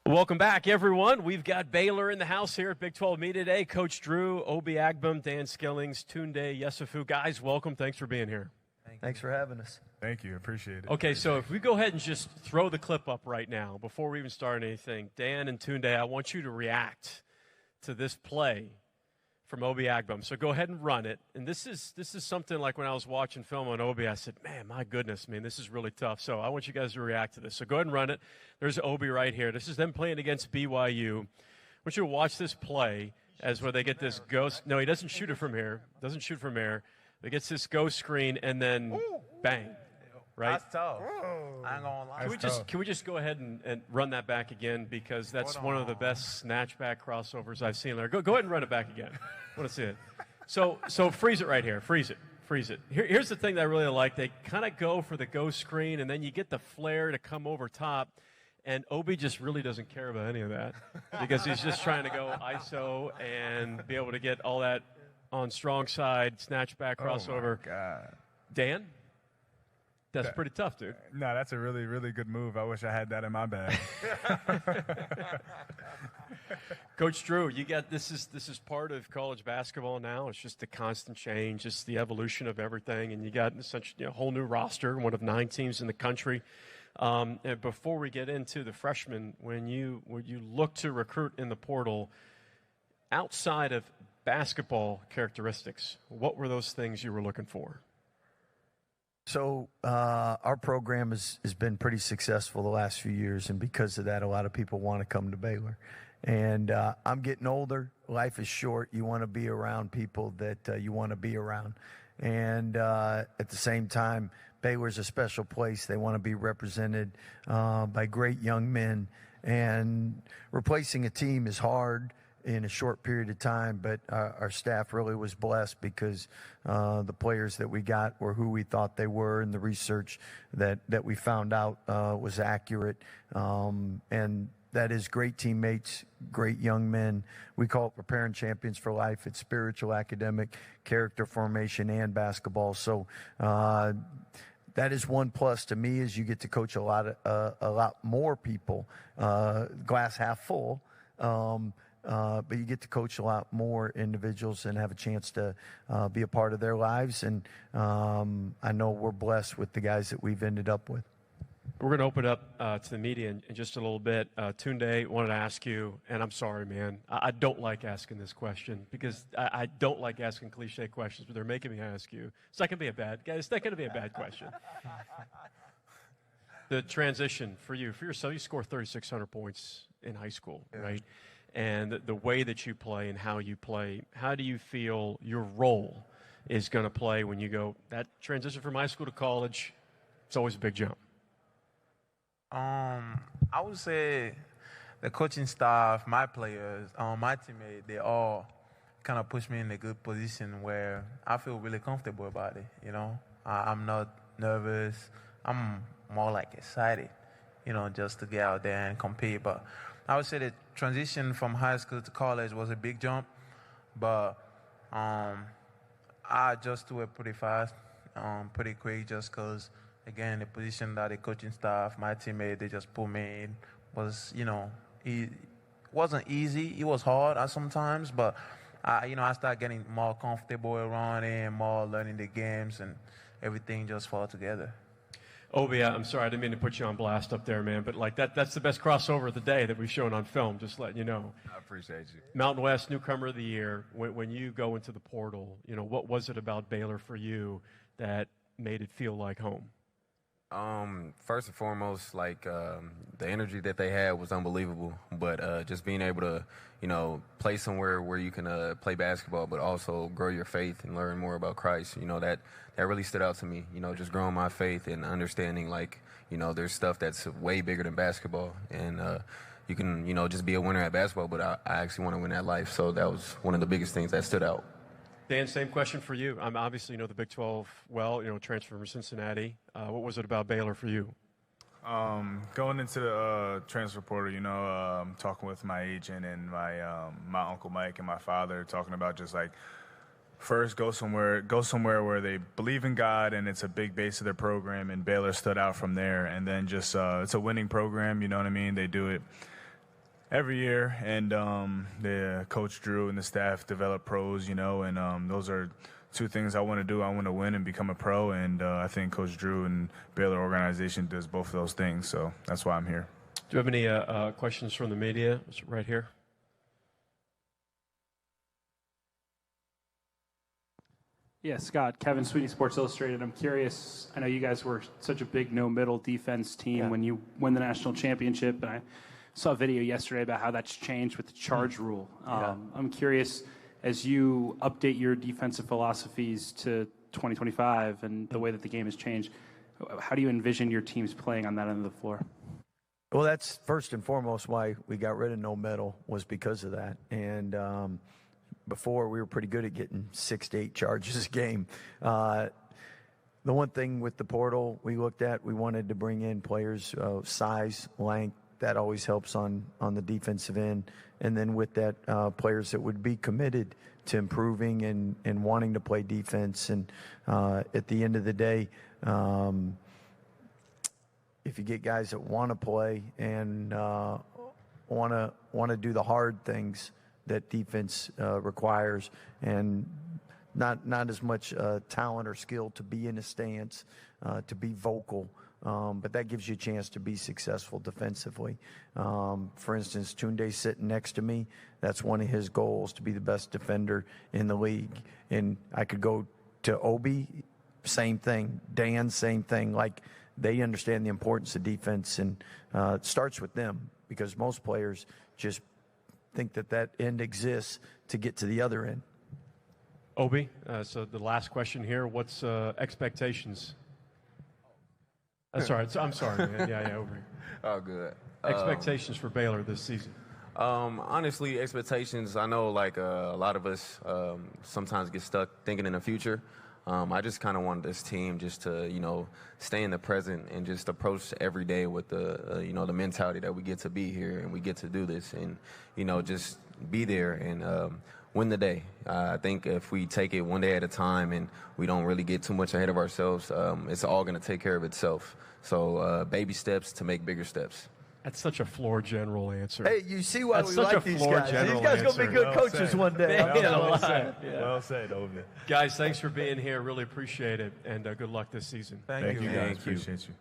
Welcome back, everyone. We've got Baylor in the house here at Big 12 Media Day. Coach Drew, Obi Agbum, Dan Skillings, Tunde Yesufu. Guys, welcome. Thanks for being here. Thanks for having us. Thank you. Appreciate it. Okay, so if we go ahead and just throw the clip up right now before we even start anything, Dan and Tunde, I want you to react to this play from Obi Agbum. So go ahead and run it. And this is something like when I was watching film on Obi, I said, man, my goodness, man, this is really tough. So I want you guys to react to this. So go ahead and run it. There's Obi right here. This is them playing against BYU. I want you to watch this play as where they get this ghost. No, he doesn't shoot it from here. Doesn't shoot from here. He gets this ghost screen and then bang. Right? That's tough. I ain't gonna lie. Can we just go ahead and run that back again, because that's one of the best snatchback crossovers I've seen there. Go ahead and run it back again. I want to see it. So freeze it right here. Freeze it. Here's the thing that I really like. They kind of go for the ghost screen, and then you get the flare to come over top. And Obi just really doesn't care about any of that because he's just trying to go ISO and be able to get all that on strong side, snatchback crossover. Oh, my God. Dan? That's pretty tough, dude. No, that's a really, really good move. I wish I had that in my bag. Coach Drew, you got this is part of college basketball now. It's just a constant change, just the evolution of everything, and you got such a whole new roster, one of 9 teams in the country. And before we get into the freshmen, when you look to recruit in the portal, outside of basketball characteristics, what were those things you were looking for? So our program has been pretty successful the last few years, and because of that, a lot of people want to come to Baylor. And I'm getting older. Life is short. You want to be around people that you want to be around. And at the same time, Baylor's a special place. They want to be represented by great young men. And replacing a team is hard in a short period of time, but our staff really was blessed because the players that we got were who we thought they were, and the research that we found out was accurate. And that is great teammates, great young men. We call it preparing champions for life. It's spiritual, academic, character formation, and basketball. So that is one plus to me, is you get to coach a lot more people, glass half full. But you get to coach a lot more individuals and have a chance to be a part of their lives. And I know we're blessed with the guys that we've ended up with. We're going to open up to the media in just a little bit. Tunde, wanted to ask you, and I'm sorry, man, I don't like asking this question because I don't like asking cliche questions, but they're making me ask you. It's not going to be a bad question. The transition for yourself, you scored 3,600 points in high school, right? And the way that you play and how you play, how do you feel your role is going to play when you go that transition from high school to college? It's always a big jump. I would say the coaching staff, my players, my teammates, they all kind of push me in a good position where I feel really comfortable about it. You know, I'm not nervous. I'm more like excited, just to get out there and compete. But I would say the transition from high school to college was a big jump, but I adjusted to it pretty fast, pretty quick, just because, again, the position that the coaching staff, my teammate, they just put me in was, it wasn't easy. It was hard at sometimes, but, I started getting more comfortable around it and more learning the games, and everything just fall together. Obi, I'm sorry, I didn't mean to put you on blast up there, man, but like that's the best crossover of the day that we've shown on film, just letting you know. I appreciate you. Mountain West Newcomer of the Year, when you go into the portal, what was it about Baylor for you that made it feel like home? First and foremost, the energy that they had was unbelievable, but just being able to, play somewhere where you can play basketball, but also grow your faith and learn more about Christ, that really stood out to me, just growing my faith and understanding, there's stuff that's way bigger than basketball, and you can, just be a winner at basketball, but I actually want to win at life, so that was one of the biggest things that stood out. Dan, same question for you. Obviously, the Big 12 well, transfer from Cincinnati. What was it about Baylor for you? Going into the transfer portal, talking with my agent and my Uncle Mike and my father, talking about just first go somewhere where they believe in God and it's a big base of their program, and Baylor stood out from there. And then just it's a winning program, you know what I mean? They do it Every year, and the coach Drew and the staff develop pros, you know, and those are two things I want to do. I want to win and become a pro, and I think Coach Drew and Baylor organization does both of those things, so that's why I'm here. Do you have any questions from the media? It's right here. Yeah, Scott, Kevin Sweeney, Sports Illustrated. I'm curious, I know you guys were such a big no-middle defense team when you won the national championship, and I saw a video yesterday about how that's changed with the charge rule. I'm curious, as you update your defensive philosophies to 2025 and the way that the game has changed, how do you envision your teams playing on that end of the floor? Well, that's first and foremost why we got rid of no middle, was because of that. And before, we were pretty good at getting 6 to 8 charges a game. The one thing with the portal we looked at, we wanted to bring in players size, length. That always helps on the defensive end. And then with that, players that would be committed to improving and wanting to play defense. And at the end of the day, if you get guys that want to play and want to do the hard things that defense requires, and not as much talent or skill to be in a stance, to be vocal, but that gives you a chance to be successful defensively. For instance, Tunde's sitting next to me. That's one of his goals, to be the best defender in the league. And I could go to Obi, same thing. Dan, same thing. Like, they understand the importance of defense, and it starts with them, because most players just think that end exists to get to the other end. Obi, so the last question here, what's expectations? That's all right. I'm sorry, man. Yeah, over here. Oh, good. Expectations for Baylor this season? Honestly, expectations, I know like a lot of us sometimes get stuck thinking in the future. I just kind of wanted this team just to, stay in the present and just approach every day with the mentality that we get to be here and we get to do this and, just be there and win the day. I think if we take it one day at a time and we don't really get too much ahead of ourselves, it's all going to take care of itself. So baby steps to make bigger steps. That's such a floor general answer. Hey, you see why That's we such like a these floor guys. general These guys going to be answer. good coaches one day. Well said, Obi. Guys, thanks for being here. Really appreciate it, and good luck this season. Thank you, guys. Appreciate you.